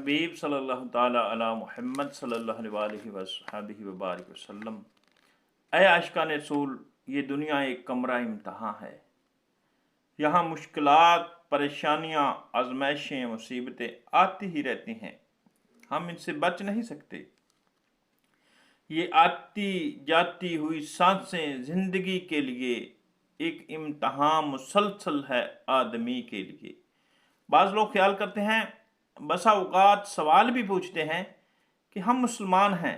हबीब सल्लल्लाहु ताला अला मुहम्मद सल्लल्लाहु अलैहि वसल्लम वबारिक वसल्लम। ऐ आशिकान रसूल, ये दुनिया एक कमरा इम्तहान है। यहाँ मुश्किलात, परेशानियाँ, आजमाइशें, मुसीबतें आती ही रहती हैं। हम इनसे बच नहीं सकते। ये आती जाती हुई सांसें ज़िंदगी के लिए एक इम्तहान मुसलसल है आदमी के लिए। बाज़ लोग ख्याल करते हैं, बसा औक़ात सवाल भी पूछते हैं कि हम मुसलमान हैं,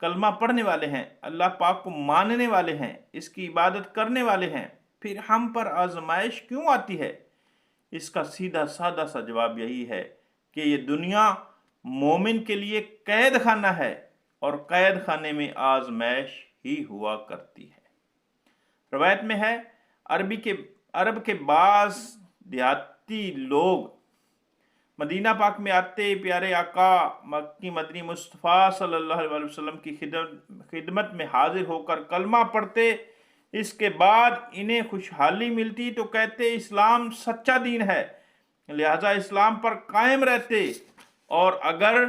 कलमा पढ़ने वाले हैं, अल्लाह पाक को मानने वाले हैं, इसकी इबादत करने वाले हैं, फिर हम पर आजमाइश क्यों आती है? इसका सीधा साधा सा जवाब यही है कि ये दुनिया मोमिन के लिए कैद खाना है और कैद खाने में आजमाइश ही हुआ करती है। रवायत में है, अरब के बाज़ देहाती लोग मदीना पाक में आते प्यारे आका मक्की मदनी मुस्तफ़ा सल्लल्लाहु अलैहि वसल्लम की खिदमत में हाजिर होकर कलमा पढ़ते। इसके बाद इन्हें खुशहाली मिलती तो कहते इस्लाम सच्चा दीन है, लिहाजा इस्लाम पर कायम रहते। और अगर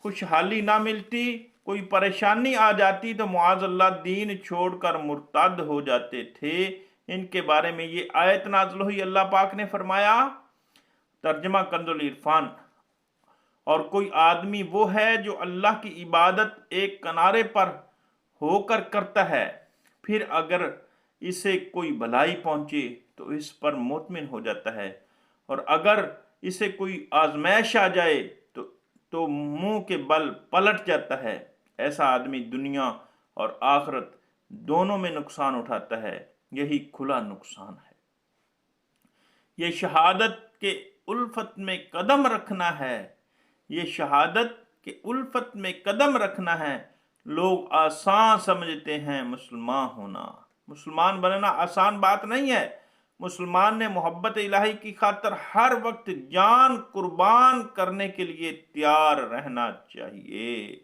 खुशहाली ना मिलती, कोई परेशानी आ जाती तो मुआज़ल्लाह दीन छोड़कर मुर्तद हो जाते थे। इनके बारे में ये आयत नाज़िल हुई। अल्लाह पाक ने फरमाया, तर्जमा कंजुल इरफान, और कोई आदमी वो है जो अल्लाह की इबादत एक किनारे पर होकर करता है, फिर अगर इसे कोई भलाई पहुंचे तो इस पर मुतमिन हो जाता है, और अगर इसे कोई आजमाइश आ जाए तो मुंह के बल पलट जाता है। ऐसा आदमी दुनिया और आखिरत दोनों में नुकसान उठाता है। यही खुला नुकसान है। ये शहादत के उल्फत में कदम रखना है। ये शहादत के उल्फत में कदम रखना है। लोग आसान समझते हैं मुसलमान होना। मुसलमान बनना आसान बात नहीं है। मुसलमान ने मोहब्बत इलाही की खातिर हर वक्त जान कुर्बान करने के लिए तैयार रहना चाहिए।